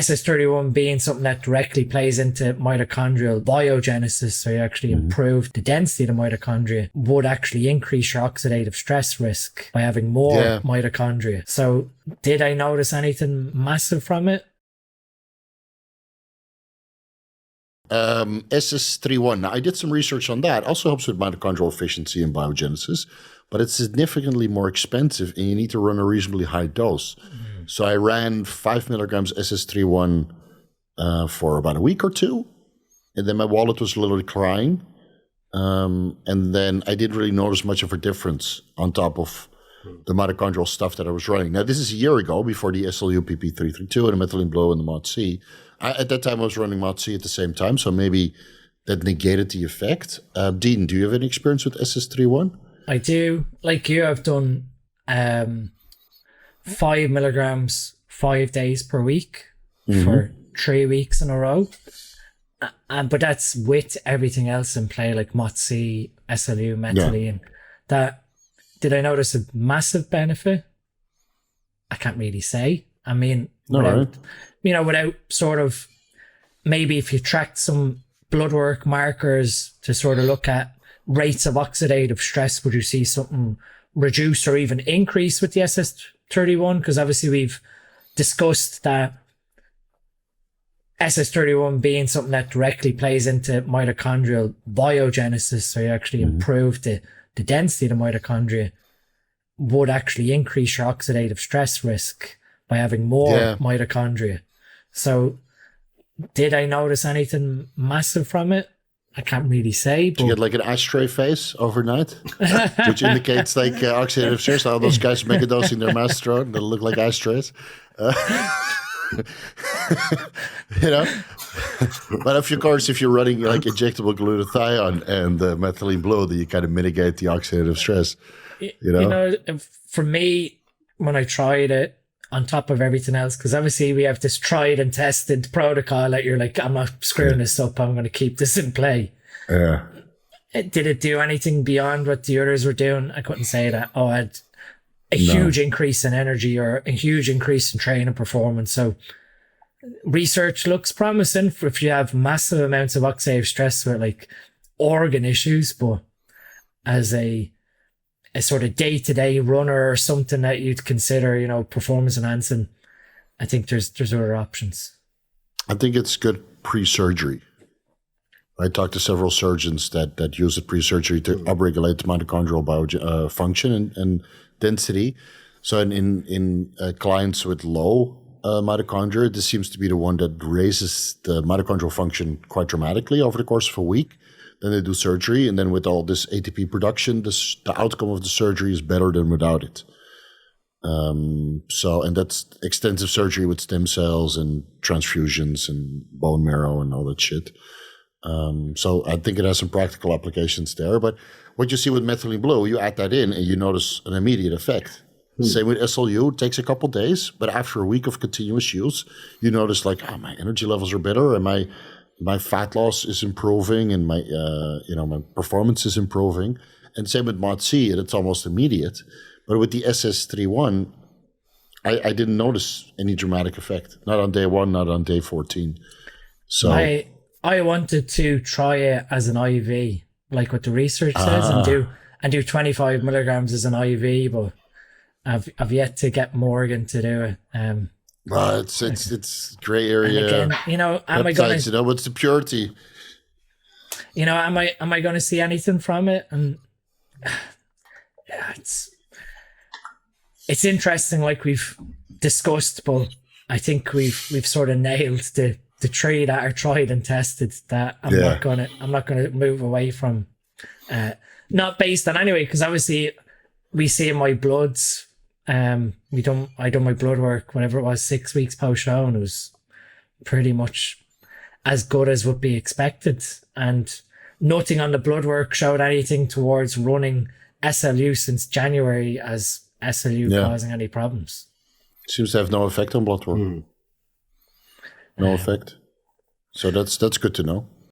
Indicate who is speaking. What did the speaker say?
Speaker 1: SS31 being something that directly plays into mitochondrial biogenesis, so you actually improve the density of the mitochondria, would actually increase your oxidative stress risk by having more mitochondria. So did I notice anything massive from it?
Speaker 2: SS31. Now, I did some research on that. Also helps with mitochondrial efficiency and biogenesis, but it's significantly more expensive and you need to run a reasonably high dose. So I ran 5 milligrams SS31 for about a week or two, and then my wallet was literally crying. And then I didn't really notice much of a difference on top of the mitochondrial stuff that I was running. Now, this is a year ago, before the SLU PP332 and the methylene blue and the MOD-C. At that time, I was running MOD-C at the same time, so maybe that negated the effect. Dean, do you have any experience with SS31?
Speaker 1: I do. Like you, I've done 5 milligrams 5 days per week for 3 weeks in a row. But that's with everything else in play, like MOD-C, SLU, methylene. That, did I notice a massive benefit? I can't really say. I mean, without sort of, maybe if you tracked some blood work markers to sort of look at rates of oxidative stress, would you see something reduce or even increase with the SS31? Because obviously we've discussed that SS31 being something that directly plays into mitochondrial biogenesis, so you actually improve the density of the mitochondria, would actually increase your oxidative stress risk by having more mitochondria. So did I notice anything massive from it? I can't really say. But
Speaker 2: do you get like an ashtray face overnight, which indicates like oxidative stress? All those guys megadosing their mastodon that look like ashtrays. But of course, if you're running like injectable glutathione and methylene blue, then you kind of mitigate the oxidative stress.
Speaker 1: For me, when I tried it, on top of everything else, because obviously we have this tried and tested protocol that you're like, I'm not screwing this up, I'm going to keep this in play.
Speaker 2: Yeah.
Speaker 1: Did it do anything beyond what the others were doing? I couldn't say that. I had a huge increase in energy or a huge increase in training performance. So research looks promising for if you have massive amounts of oxidative stress with like organ issues, but as a sort of day-to-day runner or something that you'd consider, performance enhancing, I think there's other options.
Speaker 2: I think it's good pre-surgery. I talked to several surgeons that use it pre-surgery to upregulate mitochondrial function and density. So in clients with low mitochondria, this seems to be the one that raises the mitochondrial function quite dramatically over the course of a week. Then they do surgery, and then with all this ATP production, the outcome of the surgery is better than without it. And that's extensive surgery with stem cells and transfusions and bone marrow and all that shit. So I think it has some practical applications there. But what you see with methylene blue, you add that in and you notice an immediate effect. Same with SLU, it takes a couple of days, but after a week of continuous use, you notice like, my energy levels are better and my fat loss is improving and my my performance is improving. And same with MOD-C, and it's almost immediate. But with the SS31, I didn't notice any dramatic effect. Not on day 1, not on day 14. So
Speaker 1: I wanted to try it as an IV, like what the research says, and do 25 milligrams as an IV, but I've yet to get Morgan to do it.
Speaker 2: Well, it's gray area.
Speaker 1: Again, am I going
Speaker 2: to? What's the purity?
Speaker 1: Am I going to see anything from it? And it's interesting, like we've discussed, but I think we've sort of nailed the three that are tried and tested that I'm not gonna move away from. Not based on anyway, because obviously we see in my bloods. I done my blood work whenever it was 6 weeks post show, and it was pretty much as good as would be expected, and nothing on the blood work showed anything towards running SLU since January as SLU causing any problems.
Speaker 2: Seems to have no effect on blood work. No effect. So that's good to know.